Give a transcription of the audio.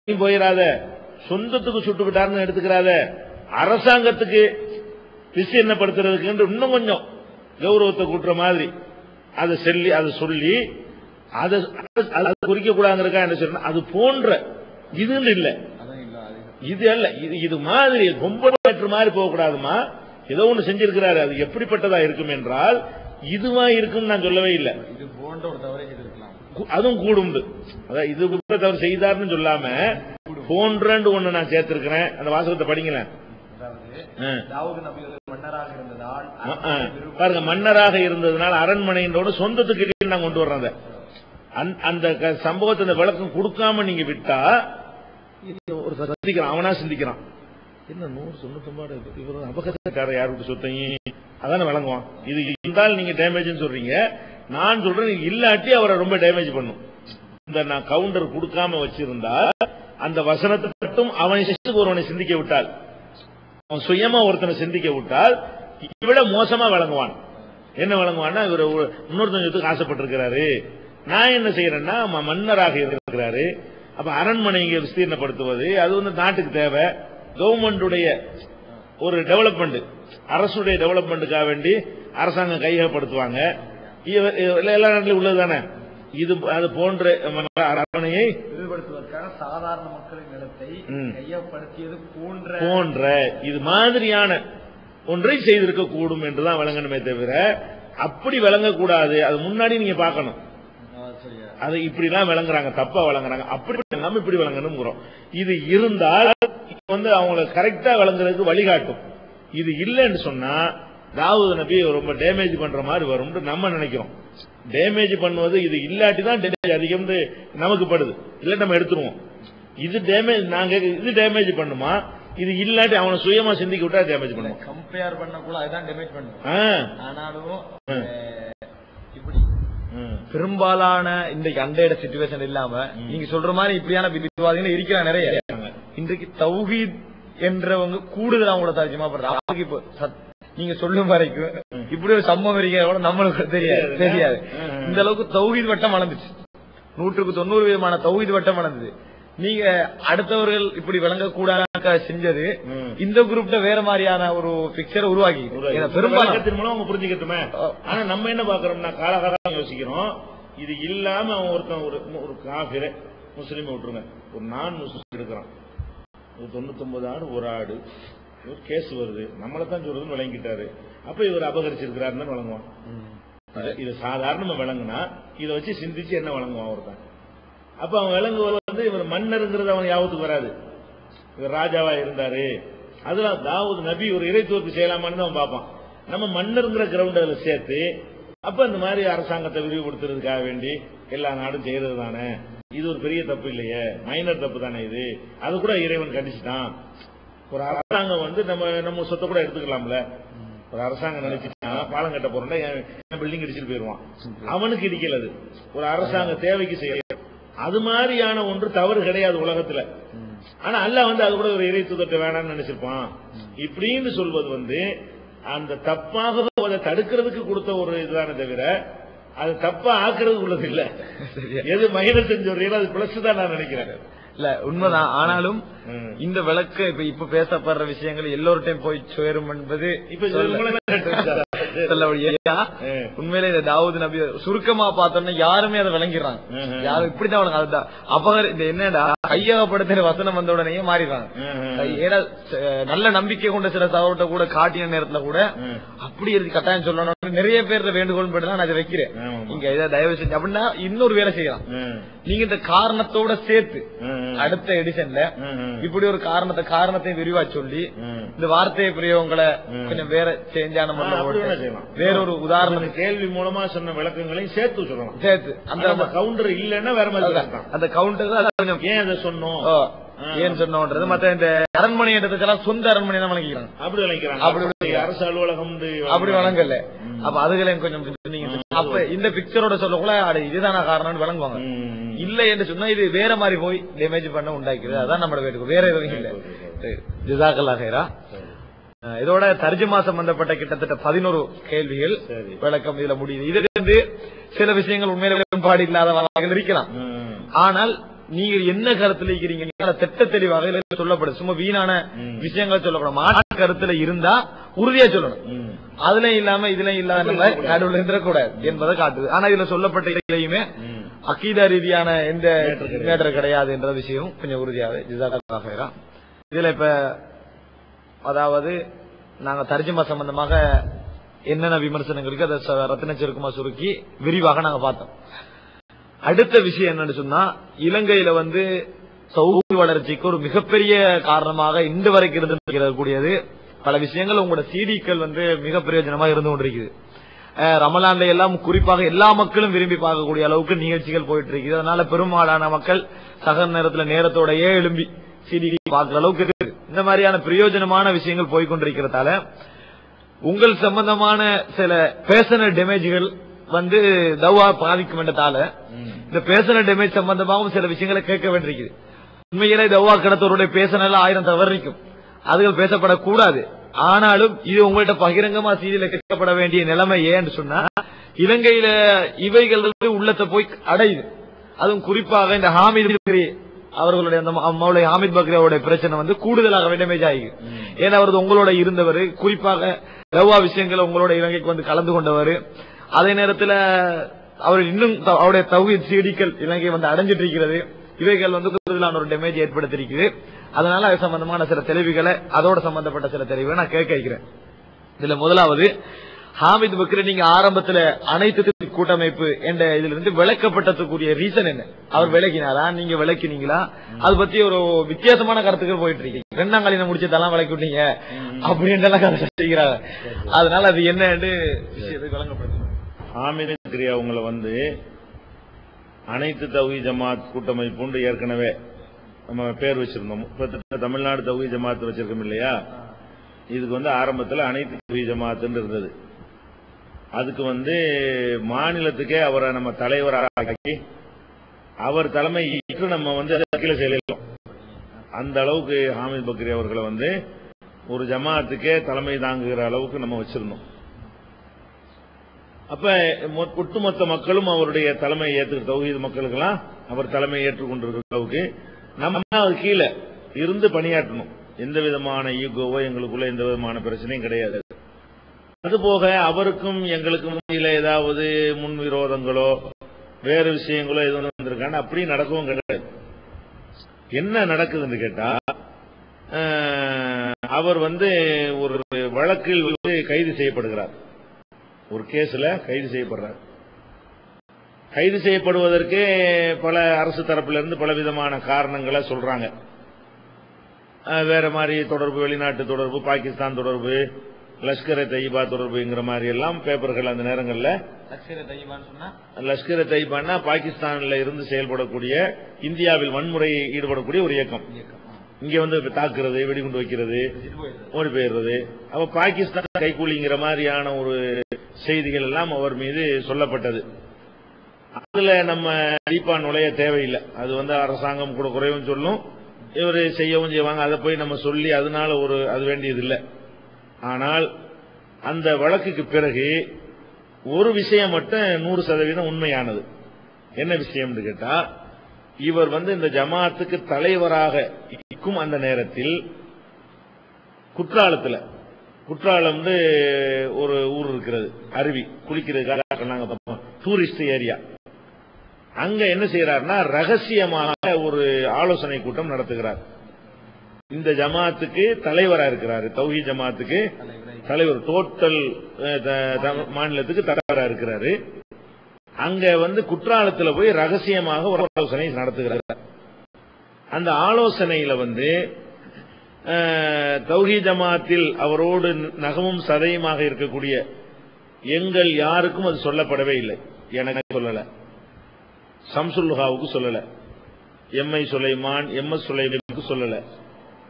போயிடாத, சொந்தத்துக்கு சுட்டுக்கிட்டாருன்னு எடுத்துக்கிறாத, அரசாங்கத்துக்கு விசீர்ணப்படுத்துறதுக்கு இன்னும் கொஞ்சம் கௌரவத்தை கூட்டுற மாதிரி அதை சொல்லி அதை குறிக்க கூடாதுக்கா என்ன சொல்ற, அது போன்ற இதுன்னு இல்ல, இது அல்ல, இது மாதிரி ரொம்ப மாதிரி போகக்கூடாதுமா. ஏதோ ஒண்ணு செஞ்சிருக்கிறாரு, அது எப்படிப்பட்டதா இருக்கும் என்றால் இதுவா இருக்கும் நான் சொல்லவே இல்லை. இது போன்ற ஒரு தவறை செய்திருக்கலாம், அதுவும் கூடும். அதான் இது போன்ற தவறு செய்தார்னு சொல்லாம போன்றன்னு ஒண்ணு நான் சேர்த்திருக்கிறேன். அந்த வாசகத்தை படிங்களேன். பாருங்க, மன்னராக இருந்ததுனால அரண்மனையோட சொந்தத்துக்கு நான் கொண்டு வர்றேன். அந்த சம்பவத்தை அந்த விளக்கம் கொடுக்காம நீங்க விட்டா ஒரு சிந்திக்கிறான், அவனா சிந்திக்கிறான், என்ன 199 இவரு அபகரிச்சார யாருக்கு சொத்தையும் அதான விளங்குவான். இது இருந்தால் நீங்க டேமேஜ் சொல்றீங்க, நான் சொல்றேன் இல்லாட்டி அவரை ரொம்ப டேமேஜ் பண்ணும். இந்த நான் கவுண்டர் கொடுக்காம வச்சிருந்தா அந்த வசனத்தை மட்டும் ஒருவனை சிந்திக்க விட்டால், அவன் சுயமா ஒருத்தனை சிந்திக்க விட்டால் இவ்வளவு மோசமா விளங்குவான். என்ன விளங்குவான்னா, இவர் இன்னொருத்தன் ஆசைப்பட்டிருக்கிறாரு, நான் என்ன செய்யறேன்னா மன்னராக இருக்கிறாரு, அப்ப அரண்மனையை விஸ்தீர்ணப்படுத்துவது அது நாட்டுக்கு தேவை, கவர்மெண்டுடைய ஒரு டெவலப்மெண்ட், அரசுடைய டெவலப்மெண்ட்டுக்காக வேண்டி அரசாங்கம் கையகப்படுத்துவாங்க, எல்லா நாட்டிலும் உள்ளதுதானே. இது அது போன்ற அரண்மனையை விரிவுபடுத்துவதற்காக சாதாரண மக்களின் நிலத்தை கையப்படுத்தியது போன்ற இது மாதிரியான ஒன்றை செய்திருக்க கூடும் என்றுதான் விளங்கணுமே தவிர அப்படி விளங்கக்கூடாது. அது முன்னாடி நீங்க பார்க்கணும், அது இப்படிதான் விளங்குறாங்க, தப்பா விளங்குறாங்க, அப்படி நம்ம இப்படி விளங்கணும். இது இருந்தால் அவங்களை கரெக்டா விளங்குறதுக்கு வழிகாட்டும். இது இல்லைன்னு சொன்னா தாவூது நபி ரொம்ப டேமேஜ் பண்ற மாதிரி வரும் நம்ம நினைக்கிறோம். டேமேஜ் பண்ணுவது இது இல்லாட்டி தான் டேமேஜ் அதிகம் நமக்கு படுது, இல்ல நம்ம எடுத்துருவோம். இது டேமேஜ் நாங்க இது டேமேஜ் பண்ணுமா, இது இல்லாட்டி அவனை சுயமா சிந்திக்க விட்டா டேமேஜ் பண்ணுவோம். கம்பேர் பண்ண கூட அதான் டேமேஜ் பண்ணுவோம். ஆனாலும் இப்படி பெரும்பாலான இன்றைக்கு அண்டையிட சிச்சுவேஷன் இல்லாம நீங்க சொல்ற மாதிரி இப்படியான விவாதங்கள் இருக்கிறாங்க நிறைய. இன்றைக்கு தௌஹீத் என்றவங்க கூடுதல் அவங்களோட தர்ஜமா பண்றாங்க. இப்போ நீங்க சொல்லும் வரைக்கும் இப்படி ஒரு சம்பவம் இருக்கிற நம்மளுக்கு தெரியாது. இந்த அளவுக்கு தௌஹீத் வட்டம் வளர்ந்துச்சு, 100% தௌஹீத் வட்டம் வளர்ந்தது. நீங்க அடுத்தவர்கள் இப்படி விளங்கக்கூடாத செஞ்சது இந்த குரூப்ல வேற மாதிரியான ஒரு பிக்சரை உருவாக்கி பெரும்பாலும் மூலம் அவங்க புரிஞ்சுக்கிட்டுமே. ஆனா நம்ம என்ன பாக்குறோம்னா காலகாலம் யோசிக்கிறோம், இது இல்லாம அவன் ஒருத்தன் ஒரு காபிர முஸ்லீம் விட்டுருங்க, ஒரு நான் முஸ்லீம் இருக்கிறான், 99 ஆடு ஒரு ஆடு, ஒரு கேஸ் வருது, நம்மளைத்தான் சொல்றதுன்னு விளங்கிட்டாரு, அப்ப இவர் அபகரிச்சிருக்கிறாருன்னு வழங்குவான். இது சாதாரணமா விளங்குனா இதை வச்சு சிந்திச்சு என்ன வழங்குவான் ஒருத்தன். அப்ப அவன் விளங்குவது இவர் மன்னருங்கிறது அவன் யாவத்துக்கு வராது, இவர் ராஜாவா இருந்தாரு, அதெல்லாம் தாவூது நபி ஒரு இறைத்துவத்தை செய்யலாமான்னு அவன் பார்ப்பான். நம்ம மன்னருங்கிற கிரவுண்ட் அதில் சேர்த்து அப்ப இந்த மாதிரி அரசாங்கத்தை விரிவுபடுத்துறதுக்காக வேண்டி எல்லா நாடும் செய்யறது தானே, இது ஒரு பெரிய தப்பு இல்லையே, மைனர் தப்பு தானே இது, அது கூட இறைவன் கண்டிச்சுட்டான். ஒரு அரசாங்கம் நம்ம சொத்தை கூட எடுத்துக்கலாம்ல, ஒரு அரசாங்கம் நினைச்சுட்டா பாலம் கட்ட போறோம்னா பில்டிங் இடிச்சுட்டு போயிருவான், அவனுக்கு இடிக்கல, அது ஒரு அரசாங்க தேவைக்கு செய்ய, அது மாதிரியான ஒன்று தவறு கிடையாது உலகத்துல. ஆனா அல்லாஹ் அது கூட ஒரு இறைத்துவத்தை வேணாம்னு நினைச்சிருப்பான். இப்படின்னு சொல்வது அந்த தப்பாக அதை தடுக்கிறதுக்கு கொடுத்த ஒரு இதுதானே தவிர அது தப்பா ஆக்குறதுக்கு உள்ளது இல்ல. எது மைனஸ் சொல்றீங்களோ அது பிளஸ் தான் நான் நினைக்கிறேன். இல்ல உண்மைதான். ஆனாலும் இந்த விளக்கு இப்ப பேசப்படுற விஷயங்கள் எல்லோருட்டையும் போய் சேரும் என்பது உண்மையிலே இந்த தாவூது நபி சுருக்கமா பார்த்தோம்னா யாருமே அதை விளங்கிடுறாங்க. யாரும் இப்படிதான் அதுதான் அபகர் இந்த என்னடா கையகப்படுத்துற வசனம் வந்த உடனே மாறிடுறாங்க. ஏன்னா நல்ல நம்பிக்கை கொண்ட சில சகோதரத்தை கூட காட்டின நேரத்துல கூட அப்படி இருக்கு கட்டாயம் சொல்லணும் நிறைய பேர் வேண்டுகோள் பட்டு தான் நான் அதை வைக்கிறேன். நீங்க இதை தயவு செஞ்சு அப்படின்னா இன்னொரு வேலை செய்யலாம். நீங்க இந்த காரணத்தோட சேர்த்து அடுத்த எடிஷன்ல இப்படி ஒரு காரணத்தை விரிவா சொல்லி இந்த வார்த்தை பிரயோகங்களை கொஞ்சம் வேற சேஞ்சான வேற ஒரு உதாரணம் கேள்வி மூலமா சொன்ன விளக்கங்களையும் சேர்த்து சொல்லலாம். சேர்த்து அந்த கவுண்டர் இல்லன்னா வேற மாதிரி அந்த கவுண்டர் கொஞ்சம் ஏன் அதை சொன்னோம் ஏன் சொன்னோன்றது மத்த இந்த அரண்மனை எடுத்துக்கெல்லாம் சொந்த அரண்மனை தான் வழங்கிக்கிறாங்க. அப்படி வழங்கிக்கிறாங்க. அப்படி அரசு அலுவலகம் அப்படி வழங்கல. அப்ப அதுகளையும் கொஞ்சம் அப்ப இந்த பிக்சரோட சொல்லக்குள்ள இதுதான காரணம்னு வழங்குவாங்க. இல்ல என்று சொன்னா இது வேற மாதிரி போய் டேமேஜ் பண்ண உண்டாக்கிறது. அதான் நம்ம வேண்டுகோள், வேற எதுவும் இல்ல. ஜஸாக்கல்லாஹ் ஹைரா. இதோட தர்ஜுமா சம்பந்தப்பட்ட கிட்டத்தட்ட 11 கேள்விகள் விளக்கம் இதுல முடியுது. இதுல இருந்து சில விஷயங்கள் உண்மையில பாடு இல்லாத இருக்கலாம். ஆனால் நீங்க என்ன கருத்துல இருக்கிறீங்க திட்ட தெளிவாக சொல்லப்படுது. சும்மா வீணான விஷயங்களை சொல்லக்கூடாது. மாற்று கருத்துல இருந்தா உறுதியா சொல்லணும். அதுல இல்லாம இதுல இல்லாத நடுவில் இருந்துடக்கூடாது என்பதை காட்டுது. ஆனா இதுல சொல்லப்பட்ட இதையுமே அக்கீதா ரீதியான எந்த மேட்டர் கிடையாது என்ற விஷயம் கொஞ்சம் உறுதியாக இதுல இப்ப அதாவது நாங்க தர்ஜுமா சம்பந்தமாக என்னென்ன விமர்சனங்களுக்கு அதை ரத்தின சுருக்கமா சுருக்கி விரிவாக நாங்க பார்த்தோம். அடுத்த விஷயம் என்னன்னு சொன்னா, இலங்கையில சமூக வளர்ச்சிக்கு ஒரு மிகப்பெரிய காரணமாக இன்று வரைக்கும் இருந்து பல விஷயங்கள் உங்களோட சீடிக்கள் மிக பிரயோஜனமா இருந்து கொண்டிருக்குது. ரமலான்ல எல்லாம் குறிப்பாக எல்லா மக்களும் விரும்பி பார்க்கக்கூடிய அளவுக்கு நிகழ்ச்சிகள் போயிட்டு இருக்குது. அதனால பெரும்பாலான மக்கள் சக நேரத்துல நேரத்தோடயே எழும்பி சீடி பார்க்கிற அளவுக்கு இருக்கு. இந்த மாதிரியான பிரயோஜனமான விஷயங்கள் போய்கொண்டிருக்கிறதால உங்கள் சம்பந்தமான சில பேர்சனல் டேமேஜ்கள் தவா பாதிக்கும் என்றதால இந்த பேர்சனல் டேமேஜ் சம்பந்தமாகவும் சில விஷயங்களை கேட்க வேண்டியிருக்குது. உண்மையிலே தவா கடத்தவருடைய பேசனல 1000 தவறு இருக்கும், அதுகள் பேசப்படக்கூடாது. ஆனாலும் இது உங்கள்கிட்ட பகிரங்கமா சீரியல கேட்கப்பட வேண்டிய நிலைமை ஏன்னு சொன்னா, இலங்கையில இவைகள் உள்ளத்தை போய் அடையுது. அதுவும் குறிப்பாக இந்த ஹாமித் பக்ரி அவர்களுடைய மௌலை ஹாமித் பக்ரி அவருடைய பிரச்சனை கூடுதலாக டேமேஜ் ஆகி, ஏன்னா அவரது உங்களோட இருந்தவர், குறிப்பாக தவா விஷயங்களை உங்களோட இலங்கைக்கு கலந்து கொண்டவர். அதே நேரத்தில் அவர் இன்னும் அவருடைய தௌஹீத் சீடிக்கள் இலங்கை அடைஞ்சிட்டு இருக்கிறது. இவைகள் கூடுதலான ஒரு டேமேஜ் ஏற்படுத்திருக்குது. அதனால அது சம்பந்தமான சில தெளிவுகளை, அதோட சம்பந்தப்பட்ட சில தெளிவுகளை நான் கேட்க வைக்கிறேன். இதுல முதலாவது, ஹாமித் பக்ரி நீங்க ஆரம்பத்துல அனைத்து கூட்டமைப்பு என்ற இதுல இருந்து விளக்கப்பட்டதுக்குரிய ரீசன் என்ன? அவர் விளக்கினாரா, நீங்க விளக்கினீங்களா? அது பத்தி ஒரு வித்தியாசமான கருத்துக்கள் போயிட்டு இருக்கீங்க. 2ஆம் காலின முடிச்சதெல்லாம் விளக்கி விட்டீங்க அப்படின்றலாம் கருத்து செய்கிறாங்க. அதனால அது என்னன்னு விளங்கப்படுது. ஹாமித் பக்ரி அவங்களை அனைத்து தௌஹீத் ஜமாத் கூட்டமைப்பு ஏற்கனவே நம்ம பேர் வச்சிருந்தோம். தமிழ்நாடு தௌஹீத் ஜமாத் வச்சிருக்கோம் இல்லையா, இதுக்கு ஆரம்பத்தில் அனைத்து தௌஹீத் ஜமாத் இருந்தது. அதுக்கு மாநிலத்துக்கே அவரை நம்ம தலைவராக்கி அவர் தலைமை ஏற்று நம்ம கீழே செயலும். அந்த அளவுக்கு ஹாமித் பக்ரி அவர்களை ஒரு ஜமாத்துக்கே தலைமை தாங்குகிற அளவுக்கு நம்ம வச்சிருந்தோம். அப்ப ஒட்டுமொத்த மக்களும் அவருடைய தலைமை ஏற்றுக்கிற தௌஹீத் மக்களுக்கெல்லாம் அவர் தலைமை ஏற்றுக்கொண்டிருக்கிற அளவுக்கு நம்ம அது கீழே இருந்து பணியாற்றணும். எந்த விதமான ஈகோவோ எங்களுக்குள்ள எந்த விதமான பிரச்சனையும் கிடையாது. அதுபோக அவருக்கும் எங்களுக்கும் ஏதாவது முன் விரோதங்களோ வேறு விஷயங்களோ எதுவும் வந்திருக்காங்க, அப்படி நடக்கவும் கிடையாது. என்ன நடக்குதுன்னு கேட்டா, அவர் ஒரு வழக்கில் கைது செய்யப்படுகிறார். ஒரு கேஸ்ல கைது செய்யப்படுறார். கைது செய்யப்படுவதற்கு பல அரசு தரப்பிலிருந்து பல விதமான காரணங்களை சொல்றாங்க. வேற மாதிரி தொடர்பு, வெளிநாட்டு தொடர்பு, பாகிஸ்தான் தொடர்பு, லஷ்கர் தையபா தொடர்புங்கிற மாதிரி எல்லாம் பேப்பர்கள் அந்த நேரங்களில். லஷ்கர் தையபான்னா பாகிஸ்தான்ல இருந்து செயல்படக்கூடிய, இந்தியாவில் வன்முறையை ஈடுபடக்கூடிய ஒரு இயக்கம். இங்க தாக்குறது, வெடிகுண்டு வைக்கிறது, ஓடி போயிடுறது. அப்ப பாகிஸ்தான் கைகூலிங்கிற மாதிரியான ஒரு செய்திகள் எல்லாம் அவர் மீது சொல்லப்பட்டது. அதுல நம்ம டீப்பா நுழைய தேவையில்லை. அது அரசாங்கம் கூட குறைவும் சொல்லும், இவர் செய்யவும் செய்வாங்க. அதை போய் நம்ம சொல்லி அதனால அது வேண்டியது இல்லை. ஆனால் அந்த வழக்குக்கு பிறகு ஒரு விஷயம் மட்டும் 100% உண்மையானது. என்ன விஷயம் கேட்டா, இவர் இந்த ஜமாத்துக்கு தலைவராக இருக்கும் அந்த நேரத்தில் குற்றாலம் ஒரு ஊர் இருக்கிறது, அருவி குளிக்கிறதுக்காக டூரிஸ்ட் ஏரியா. அங்க என்ன செய்யறாருன்னா, ரகசியமாக ஒரு ஆலோசனை கூட்டம் நடத்துகிறார். இந்த ஜமாத்துக்கு தலைவரா இருக்கிறாரு, தௌஹீத் ஜமாத்துக்கு தலைவர், டோட்டல் மாநிலத்துக்கு தலைவரா இருக்கிறாரு. அங்க குற்றாலத்தில் போய் ரகசியமாக ஒரு ஆலோசனை நடத்துகிறார். அந்த ஆலோசனையில தௌஹீத் ஜமாத்தில் அவரோடு நகமும் சதையுமாக இருக்கக்கூடிய எங்கள் யாருக்கும் அது சொல்லப்படவே இல்லை. எனக்கு சொல்லல, ஷம்சுல் ஹாவுக்கு சொல்லல, எம்ஐ சுலைமான், எம்எஸ் சுலைமானுக்கு சொல்லல,